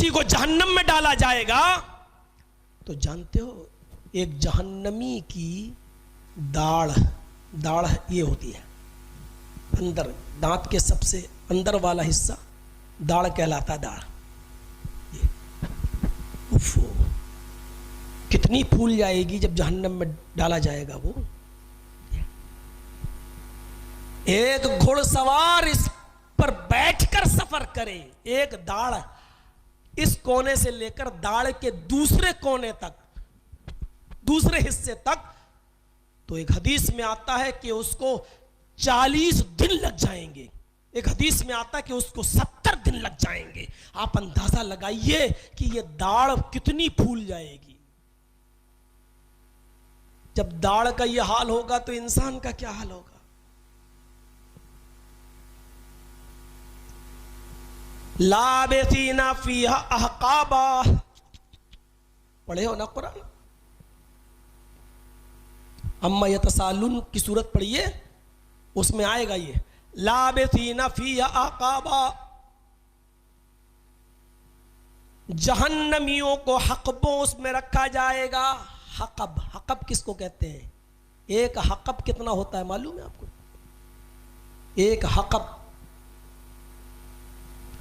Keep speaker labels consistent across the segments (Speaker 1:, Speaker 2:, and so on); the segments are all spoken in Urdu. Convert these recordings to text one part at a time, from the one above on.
Speaker 1: کسی کو جہنم میں ڈالا جائے گا تو جانتے ہو ایک جہنمی کی داڑھ یہ ہوتی ہے اندر، دانت کے سب سے اندر والا حصہ داڑھ کہلاتا ہے. داڑھ کتنی پھول جائے گی جب جہنم میں ڈالا جائے گا. وہ ایک گھڑ سوار اس پر بیٹھ کر سفر کرے، ایک داڑھ اس کونے سے لے کر داڑھ کے دوسرے کونے تک، دوسرے حصے تک، تو ایک حدیث میں آتا ہے کہ اس کو 40 دن لگ جائیں گے. ایک حدیث میں آتا ہے کہ اس کو 70 دن لگ جائیں گے. آپ اندازہ لگائیے کہ یہ داڑھ کتنی پھول جائے گی. جب داڑھ کا یہ حال ہوگا تو انسان کا کیا حال ہوگا. لابثین فیہا احقابا، پڑھے ہو نا قرآن؟ اما یتسالون کی صورت پڑھیے، اس میں آئے گا یہ لابثین فیہا احقابا. جہنمیوں کو حقبوں اس میں رکھا جائے گا. حقب، حقب کس کو کہتے ہیں؟ ایک حقب کتنا ہوتا ہے معلوم ہے آپ کو؟ ایک حقب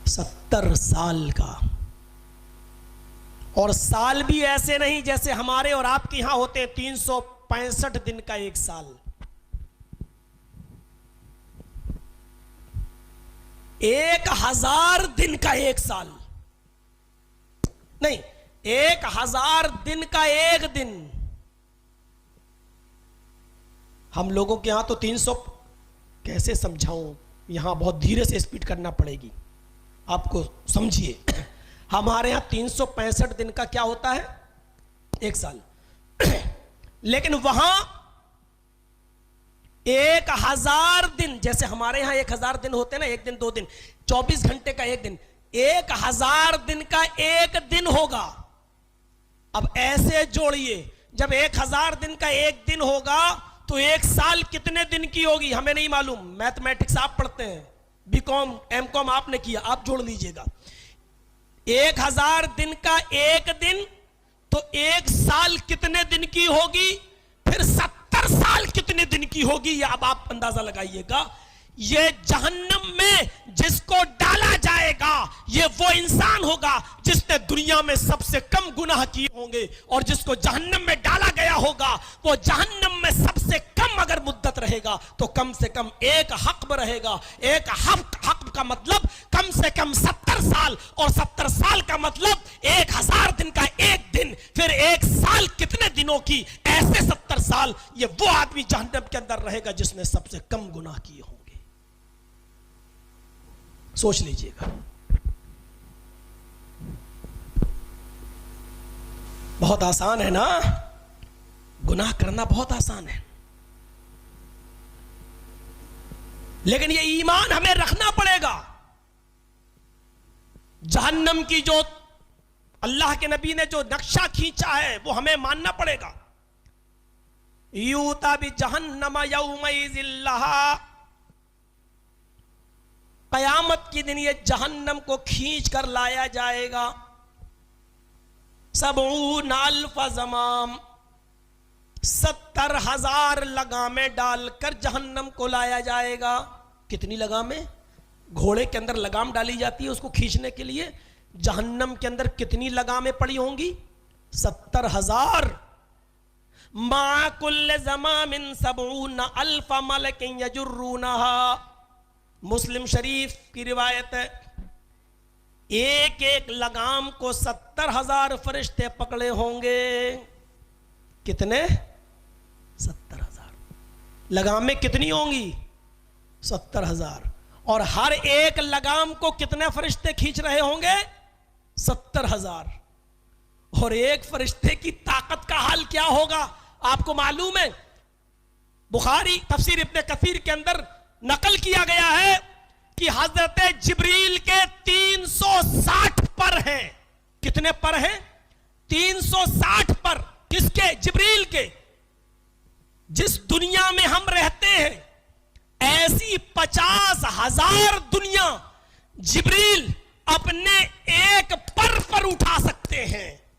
Speaker 1: 70 سال کا. اور سال بھی ایسے نہیں جیسے ہمارے اور آپ کے یہاں ہوتے ہیں 365 دن کا ایک سال. 1000 دن کا ایک سال نہیں، 1000 دن کا ایک دن. ہم لوگوں کے یہاں تو 300، کیسے سمجھاؤں، یہاں بہت دھیرے سے اسپیڈ کرنا پڑے گی آپ کو، سمجھیے. ہمارے یہاں 365 دن کا کیا ہوتا ہے؟ ایک سال. لیکن وہاں 1000 دن، جیسے ہمارے یہاں 1000 دن ہوتے ہیں نا، ایک دن 2 دن، 24 گھنٹے کا ایک دن، 1000 دن کا ایک دن ہوگا. اب ایسے جوڑیے، جب 1000 دن کا ایک دن ہوگا تو ایک سال کتنے دن کی ہوگی؟ ہمیں نہیں معلوم، میتھمیٹکس آپ پڑھتے ہیں، بی کام ایم کام آپ نے کیا، آپ جوڑ لیجئے گا. 1000 دن کا ایک دن تو ایک سال کتنے دن کی ہوگی؟ پھر 70 سال کتنے دن کی ہوگی؟ یہ اب آپ اندازہ لگائیے گا. یہ جہنم میں جس کو ڈالا جائے گا یہ وہ انسان ہوگا جس نے دنیا میں سب سے کم گناہ کیے ہوں گے، اور جس کو جہنم میں ڈالا گیا ہوگا وہ جہنم میں سب سے کم اگر مدت رہے گا تو کم سے کم ایک حقب رہے گا. ایک حقب کا مطلب کم سے کم 70 سال، اور 70 سال کا مطلب 1000 دن کا ایک دن. پھر ایک سال کتنے دنوں کی؟ ایسے 70 سال. یہ وہ آدمی جہنم کے اندر رہے گا جس نے سب سے کم گناہ کیے ہوں گے. سوچ لیجئے گا. بہت آسان ہے نا، گناہ کرنا بہت آسان ہے، لیکن یہ ایمان ہمیں رکھنا پڑے گا. جہنم کی جو اللہ کے نبی نے جو نقشہ کھینچا ہے وہ ہمیں ماننا پڑے گا. یوتا بجہنم یومئذ لہا، قیامت کی دن یہ جہنم کو کھینچ کر لایا جائے گا. 70,000 زمام، 70,000 لگامیں ڈال کر جہنم کو لایا جائے گا. کتنی لگامیں؟ گھوڑے کے اندر لگام ڈالی جاتی ہے اس کو کھینچنے کے لیے. جہنم کے اندر کتنی لگامیں پڑی ہوں گی؟ 70,000. مَا كُلِّ زَمَامٍ 70,000 مَلَكٍ يَجُرُّونَهَا. مسلم شریف کی روایت ہے، ایک ایک لگام کو 70,000 فرشتے پکڑے ہوں گے. کتنے؟ 70,000. لگامیں کتنی ہوں گی؟ 70,000. اور ہر ایک لگام کو کتنے فرشتے کھینچ رہے ہوں گے؟ 70,000. اور ایک فرشتے کی طاقت کا حال کیا ہوگا آپ کو معلوم ہے؟ بخاری تفسیر ابن کثیر کے اندر نقل کیا گیا ہے کہ حضرت جبریل کے 360 پر ہیں. کتنے پر ہیں؟ 360 پر. کس کے؟ جبریل کے. جس دنیا میں ہم رہتے ہیں ایسی 50,000 دنیا جبریل اپنے ایک پر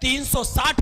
Speaker 1: 360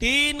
Speaker 1: 3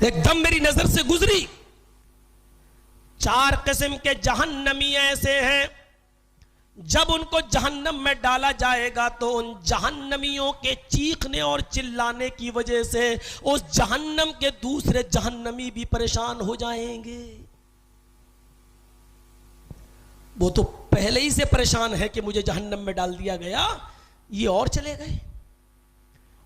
Speaker 1: ایک دم میری نظر سے گزری. 4 قسم کے جہنمی ایسے ہیں جب ان کو جہنم میں ڈالا جائے گا تو ان جہنمیوں کے چیخنے اور چلانے کی وجہ سے اس جہنم کے دوسرے جہنمی بھی پریشان ہو جائیں گے. وہ تو پہلے ہی سے پریشان ہے کہ مجھے جہنم میں ڈال دیا گیا, یہ اور چلے گئے,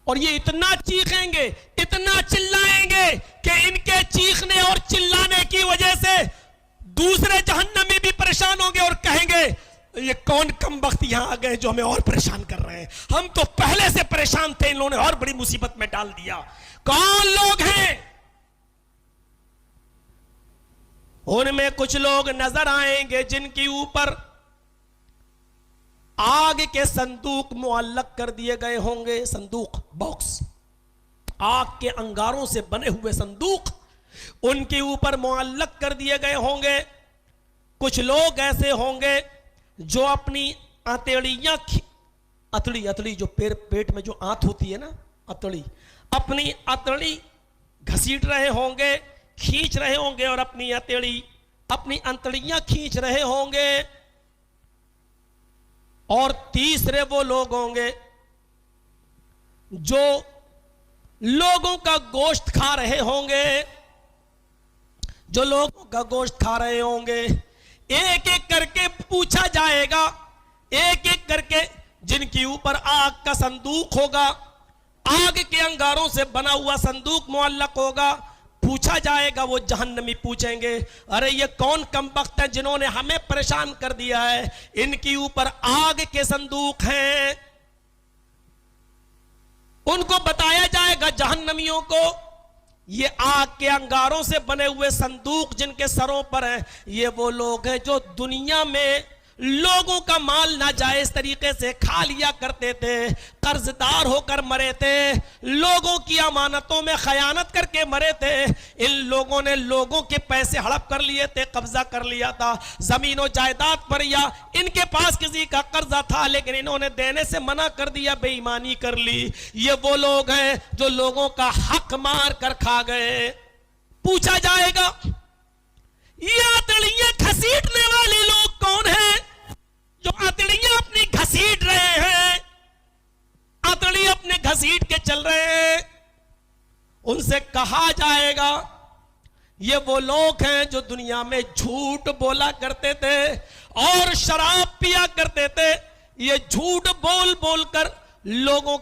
Speaker 1: اور یہ اتنا چیخیں گے, اتنا چلائیں گے کہ ان کے چیخنے اور چلانے کی وجہ سے دوسرے جہنمی بھی پریشان ہوں گے اور کہیں گے یہ کون کم بخت یہاں آ گئے جو ہمیں اور پریشان کر رہے ہیں, ہم تو پہلے سے پریشان تھے, ان لوگوں نے اور بڑی مصیبت میں ڈال دیا. کون لوگ ہیں؟ ان میں کچھ لوگ نظر آئیں گے جن کے اوپر آگ کے صندوق معلق کر دیے گئے ہوں گے. صندوق, باکس, آگ کے انگاروں سے بنے ہوئے صندوق ان کے اوپر معلق کر دیے گئے ہوں گے. کچھ لوگ ایسے ہوں گے جو اپنی اتڑیاں, اتڑی جو پیٹ میں جو آنت ہوتی ہے نا, اتڑی, اپنی اتڑی گھسیٹ رہے ہوں گے, کھینچ رہے ہوں گے, اور اپنی انتڑیاں کھینچ رہے ہوں گے. اور تیسرے وہ لوگ ہوں گے جو لوگوں کا گوشت کھا رہے ہوں گے, جو لوگوں کا گوشت کھا رہے ہوں گے. ایک ایک کر کے پوچھا جائے گا, ایک ایک کر کے جن کے اوپر آگ کا صندوق ہوگا, آگ کے انگاروں سے بنا ہوا صندوق معلق ہوگا, پوچھا جائے گا. وہ جہنمی پوچھیں گے ارے یہ کون کمبخت ہیں جنہوں نے ہمیں پریشان کر دیا ہے, ان کے اوپر آگ کے صندوق ہیں. ان کو بتایا جائے گا جہنمیوں کو یہ آگ کے انگاروں سے بنے ہوئے صندوق جن کے سروں پر ہیں, یہ وہ لوگ ہیں جو دنیا میں لوگوں کا مال ناجائز طریقے سے کھا لیا کرتے تھے, قرض دار ہو کر مرے تھے, لوگوں کی امانتوں میں خیانت کر کے مرے تھے. ان لوگوں نے لوگوں کے پیسے ہڑپ کر لیے تھے, قبضہ کر لیا تھا زمین و جائیداد پر, یا ان کے پاس کسی کا قرضہ تھا لیکن انہوں نے دینے سے منع کر دیا, بے ایمانی کر لی. یہ وہ لوگ ہیں جو لوگوں کا حق مار کر کھا گئے. پوچھا جائے گا یہ اتڑیاں گھسیٹنے والے لوگ کون ہیں جو اتڑیاں اپنی گھسیٹ رہے ہیں, اتڑی اپنے گھسیٹ کے چل رہے ہیں. ان سے کہا جائے گا یہ وہ لوگ ہیں جو دنیا میں جھوٹ بولا کرتے تھے اور شراب پیا کرتے تھے. یہ جھوٹ بول بول کر لوگوں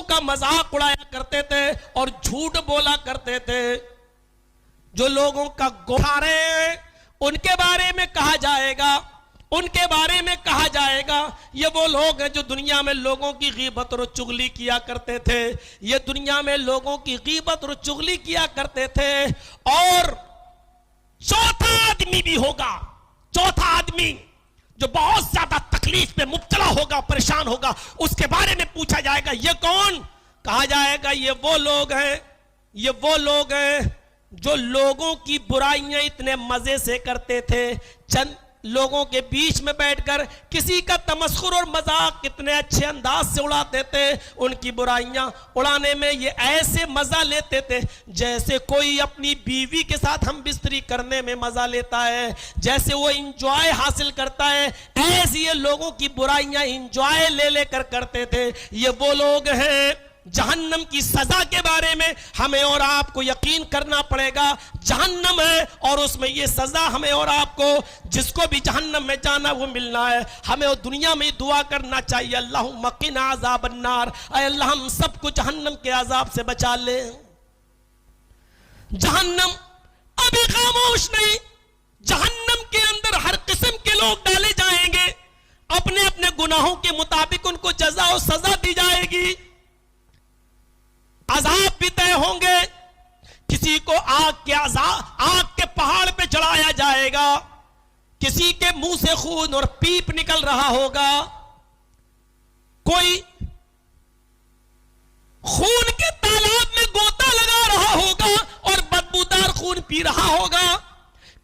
Speaker 1: کا مذاق اڑایا کرتے تھے اور جھوٹ بولا کرتے تھے. جو لوگوں کا گوشت کھا رہے ہیں ان کے بارے میں کہا جائے گا, ان کے بارے میں کہا جائے گا یہ وہ لوگ ہیں جو دنیا میں لوگوں کی غیبت اور چغلی کیا کرتے تھے, یہ دنیا میں لوگوں کی غیبت اور چغلی کیا کرتے تھے. اور چوتھا آدمی بھی ہوگا, چوتھا آدمی جو بہت زیادہ تکلیف میں مبتلا ہوگا, پریشان ہوگا, اس کے بارے میں پوچھا جائے گا یہ کون؟ کہا جائے گا یہ وہ لوگ ہیں, یہ وہ لوگ ہیں جو لوگوں کی برائیاں اتنے مزے سے کرتے تھے, چند لوگوں کے بیچ میں بیٹھ کر کسی کا تمسخر اور مذاق کتنے اچھے انداز سے اڑاتے تھے. ان کی برائیاں اڑانے میں یہ ایسے مزہ لیتے تھے جیسے کوئی اپنی بیوی کے ساتھ ہم بستری کرنے میں مزہ لیتا ہے, جیسے وہ انجوائے حاصل کرتا ہے, ایسے یہ لوگوں کی برائیاں انجوائے لے لے کر کرتے تھے. یہ وہ لوگ ہیں. جہنم کی سزا کے بارے میں ہمیں اور آپ کو یقین کرنا پڑے گا. جہنم ہے اور اس میں یہ سزا ہمیں اور آپ کو, جس کو بھی جہنم میں جانا وہ ملنا ہے. ہمیں اور دنیا میں دعا کرنا چاہیے اللہم قنا عذاب النار, اے اللہ ہم سب کو جہنم کے عذاب سے بچا لے. جہنم ابھی خاموش نہیں, جہنم کے اندر ہر قسم کے لوگ ڈالے جائیں گے, اپنے اپنے گناہوں کے مطابق ان کو جزا و سزا دی جائے گی. عذاب بھی طے ہوں گے. کسی کو آگ کے پہاڑ پہ چڑھایا جائے گا, کسی کے منہ سے خون اور پیپ نکل رہا ہوگا, کوئی خون کے تالاب میں گوتا لگا رہا ہوگا اور بدبودار خون پی رہا ہوگا,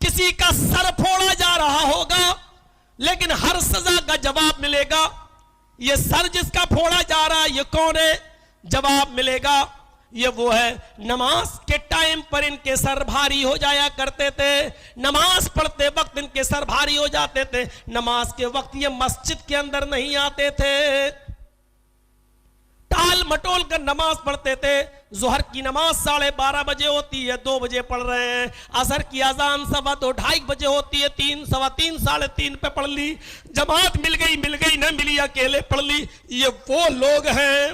Speaker 1: کسی کا سر پھوڑا جا رہا ہوگا, لیکن ہر سزا کا جواب ملے گا. یہ سر جس کا پھوڑا جا رہا ہے یہ کون ہے؟ جواب ملے گا یہ وہ ہے نماز کے ٹائم پر ان کے سر بھاری ہو جایا کرتے تھے, نماز پڑھتے وقت ان کے سر بھاری ہو جاتے تھے, نماز کے وقت یہ مسجد کے اندر نہیں آتے تھے, ٹال مٹول کر نماز پڑھتے تھے. ظہر کی نماز 12:30 بجے ہوتی ہے, 2 بجے پڑھ رہے ہیں. عصر کی اذان 2:15 2:30 بجے ہوتی ہے, 3 3:15 3:30 پہ پڑھ لی. جماعت مل گئی نہ ملی, اکیلے پڑھ لی. یہ وہ لوگ ہیں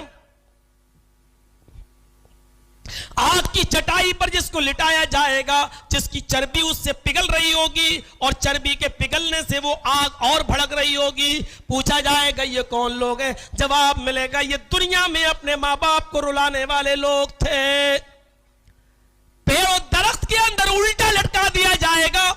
Speaker 1: آگ کی چٹائی پر جس کو لٹایا جائے گا, جس کی چربی اس سے پگھل رہی ہوگی اور چربی کے پگھلنے سے وہ آگ اور بھڑک رہی ہوگی. پوچھا جائے گا یہ کون لوگ ہیں؟ جواب ملے گا یہ دنیا میں اپنے ماں باپ کو رلانے والے لوگ تھے. پیڑ و درخت کے اندر الٹا لٹکا دیا جائے گا,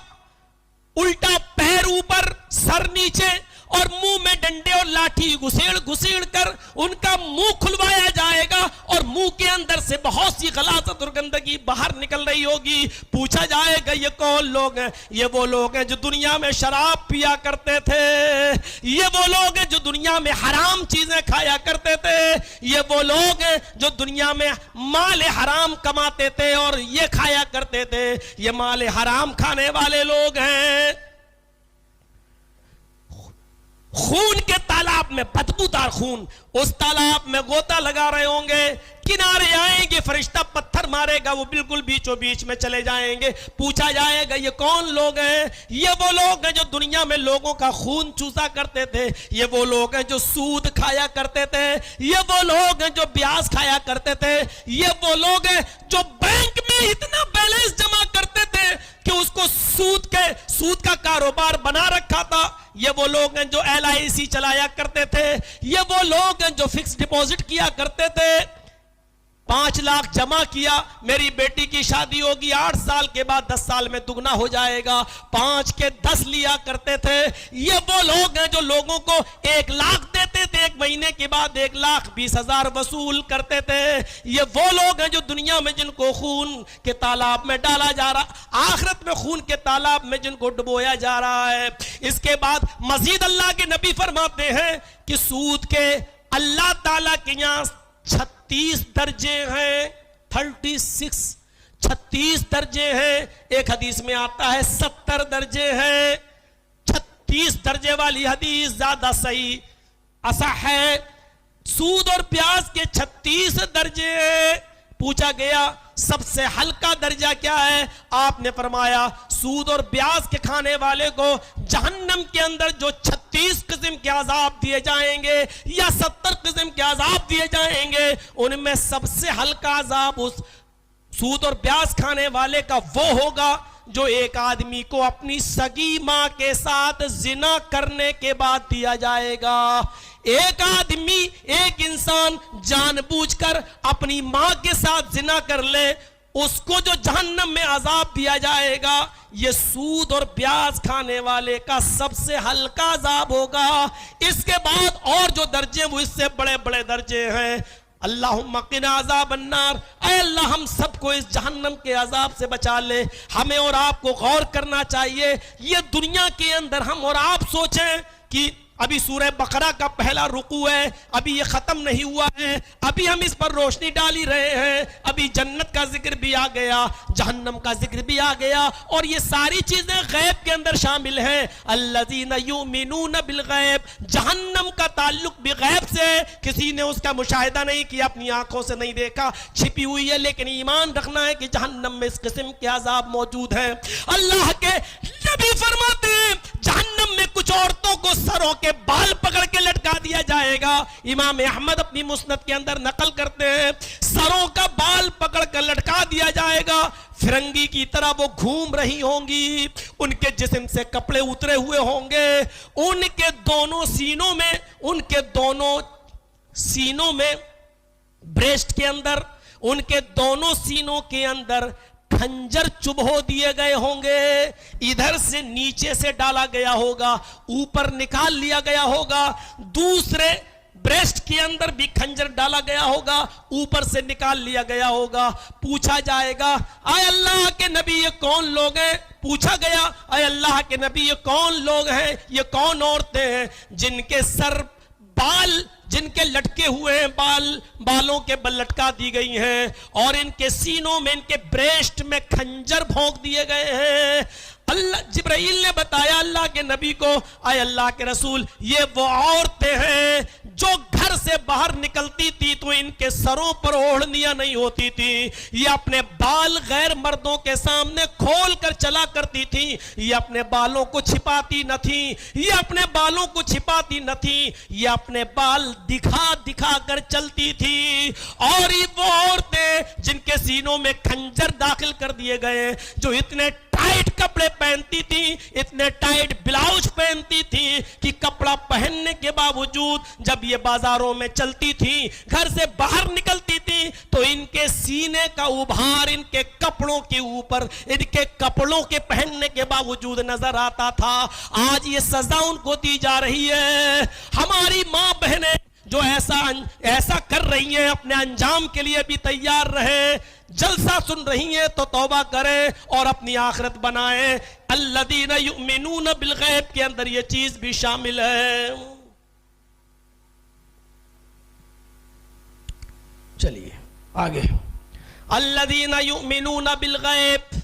Speaker 1: الٹا پیر اوپر سر نیچے اور منہ میں ڈنڈے اور لاٹھی گھسیڑ کر ان کا منہ کھلوایا جائے گا اور منہ کے اندر سے بہت سی غلاظت اور گندگی باہر نکل رہی ہوگی. پوچھا جائے گا یہ کون لوگ ہیں؟ یہ وہ لوگ ہیں جو دنیا میں شراب پیا کرتے تھے, یہ وہ لوگ ہیں جو دنیا میں حرام چیزیں کھایا کرتے تھے, یہ وہ لوگ ہیں جو دنیا میں مال حرام کماتے تھے اور یہ کھایا کرتے تھے. یہ مال حرام کھانے والے لوگ ہیں. خون کے تالاب میں بدبودار خون, اس تالاب میں غوطہ لگا رہے ہوں گے, کنارے آئیں گے فرشتہ پتھر مارے گا, وہ بالکل بیچوں بیچ میں چلے جائیں گے. پوچھا جائے گا یہ کون لوگ ہیں؟ یہ وہ لوگ ہیں جو دنیا میں لوگوں کا خون چوسا کرتے تھے, یہ وہ لوگ ہیں جو سود کھایا کرتے تھے, یہ وہ لوگ ہیں جو بیاج کھایا کرتے تھے, یہ وہ لوگ ہیں جو بینک میں اتنا بیلنس جمع کرتے تھے کہ اس کو سود کا کاروبار بنا رکھا تھا. یہ وہ لوگ ہیں جو LIC چلایا کرتے تھے, یہ وہ لوگ ہیں جو فکس ڈپوزٹ کیا کرتے تھے. 5 لاکھ جمع کیا, میری بیٹی کی شادی ہوگی 8 سال کے بعد 10 سال میں دگنا ہو جائے گا, 5 کے 10 لیا کرتے تھے. یہ وہ لوگ ہیں جو لوگوں کو 1 لاکھ دیتے تھے, 1 مہینے کے بعد 1,20,000 وصول کرتے تھے. یہ وہ لوگ ہیں جو دنیا میں جن کو خون کے تالاب میں ڈالا جا رہا, آخرت میں خون کے تالاب میں جن کو ڈبویا جا رہا ہے. اس کے بعد مزید اللہ کے نبی فرماتے ہیں کہ سود کے اللہ تعالیٰ کے یہاں 36 درجے ہیں, 36 درجے ہیں. ایک حدیث میں آتا ہے 70 درجے ہیں. 36 درجے والی حدیث زیادہ صحیح اصح ہے. سود اور پیاز کے 36 درجے ہیں. پوچھا گیا سب سے ہلکا درجہ کیا ہے؟ آپ نے فرمایا سود اور بیاج کے کھانے والے کو جہنم کے اندر جو 36 قسم کے عذاب دیے جائیں گے یا 70 قسم کے عذاب دیے جائیں گے, ان میں سب سے ہلکا عذاب اس سود اور بیاج کھانے والے کا وہ ہوگا جو ایک آدمی کو اپنی سگی ماں کے ساتھ زنا کرنے کے بعد دیا جائے گا. ایک آدمی, ایک انسان جان بوجھ کر اپنی ماں کے ساتھ زنا کر لے, اس کو جو جہنم میں عذاب دیا جائے گا یہ سود اور بیاج کھانے والے کا سب سے ہلکا عذاب ہوگا. اس کے بعد اور جو درجے وہ اس سے بڑے بڑے درجے ہیں. اللہم قنا عذاب النار, اے اللہ ہم سب کو اس جہنم کے عذاب سے بچا لے. ہمیں اور آپ کو غور کرنا چاہیے. یہ دنیا کے اندر ہم اور آپ سوچیں کہ ابھی سورہ بقرہ کا پہلا رکوع ہے, ابھی یہ ختم نہیں ہوا ہے, ابھی ہم اس پر روشنی ڈال ہی رہے ہیں, ابھی جنت کا ذکر بھی آ گیا, جہنم کا ذکر بھی آ گیا, اور یہ ساری چیزیں غیب کے اندر شامل ہیں. الذین یؤمنون بالغیب, جہنم کا تعلق بھی غیب سے, کسی نے اس کا مشاہدہ نہیں کیا, اپنی آنکھوں سے نہیں دیکھا, چھپی ہوئی ہے, لیکن ایمان رکھنا ہے کہ جہنم میں اس قسم کے عذاب موجود ہیں. اللہ کے نبی فرماتے ہیں جہنم میں کچھ عورتوں کو سروں کے بال پکڑ کے لٹکا دیا جائے گا. امام احمد اپنی مسند کے اندر نقل کرتے ہیں سروں کا بال پکڑ کر لٹکا دیا جائے گا, فرنگی کی طرح وہ گھوم رہی ہوں گی, ان کے جسم سے کپڑے اترے ہوئے ہوں گے, ان کے دونوں سینوں میں بریسٹ کے اندر, ان کے دونوں سینوں کے اندر خنجر چبھو دیے گئے ہوں گے, ادھر سے نیچے سے ڈالا گیا ہوگا, اوپر نکال لیا گیا ہوگا, دوسرے بریسٹ کے اندر بھی خنجر ڈالا گیا ہوگا, اوپر سے نکال لیا گیا ہوگا. پوچھا جائے گا اے اللہ کے نبی یہ کون لوگ ہیں؟ پوچھا گیا اے اللہ کے نبی یہ کون لوگ ہیں, یہ کون عورتیں ہیں جن کے سر بال جن کے لٹکے ہوئے ہیں بالوں کے بل لٹکا دی گئی ہیں اور ان کے سینوں میں ان کے بریسٹ میں خنجر بھونک دیے گئے ہیں. اللہ جبرائیل نے بتایا اللہ کے نبی کو اے اللہ کے رسول یہ وہ عورتیں ہیں جو گھر سے باہر نکلتی تھی تو ان کے سروں پر اوڑھنیاں نہیں ہوتی تھی, یہ اپنے بال غیر مردوں کے سامنے کھول کر چلا کرتی تھی, یہ اپنے بالوں کو چھپاتی نہ تھی, یہ اپنے بالوں کو چھپاتی نہ تھی, یہ اپنے بال دکھا دکھا کر چلتی تھی. اور یہ وہ عورتیں جن کے سینوں میں خنجر داخل کر دیے گئے, جو اتنے ٹائٹ کپڑے پہنتی تھی, اتنے ٹائٹ بلاؤز پہنتی تھی کہ کپڑا پہننے کے باوجود جب یہ بازاروں میں چلتی تھی, گھر سے باہر نکلتی تھی تو ان کے سینے کا ابھار ان کے کپڑوں کے اوپر, ان کے کپڑوں کے پہننے کے باوجود نظر آتا تھا. آج یہ سزا ان کو دی جا رہی ہے. ہماری ماں بہنیں جو ایسا کر رہی ہیں اپنے انجام کے لیے بھی تیار رہیں. جلسہ سن رہی ہیں تو توبہ کریں اور اپنی آخرت بنائیں. الذین یؤمنون بالغیب کے اندر یہ چیز بھی شامل ہے. چلیے آگے. الذین یؤمنون بالغیب,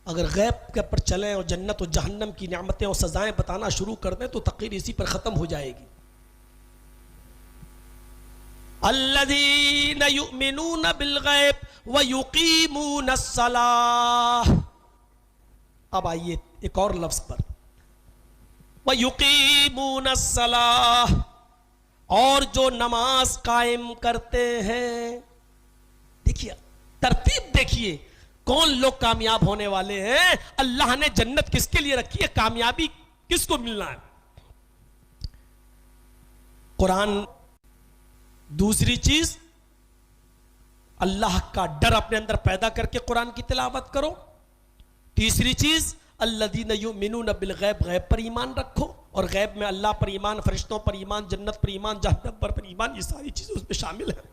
Speaker 1: اگر غیب کے پر چلیں اور جنت و جہنم کی نعمتیں اور سزائیں بتانا شروع کر دیں تو تقریر اسی پر ختم ہو جائے گی. الذین یؤمنون بالغیب ویقیمون الصلاۃ. اب آئیے ایک اور لفظ پر, ویقیمون الصلاۃ, اور جو نماز قائم کرتے ہیں. دیکھیے ترتیب, دیکھیے کون لوگ کامیاب ہونے والے ہیں. اللہ نے جنت کس کے لیے رکھی ہے, کامیابی کس کو ملنا ہے. قرآن. دوسری چیز اللہ کا ڈر اپنے اندر پیدا کر کے قرآن کی تلاوت کرو. تیسری چیز الذین یؤمنون بالغیب, غیب پر ایمان رکھو, اور غیب میں اللہ پر ایمان, فرشتوں پر ایمان, جنت پر ایمان, جہنم پر ایمان, یہ ساری چیزیں اس میں شامل ہیں.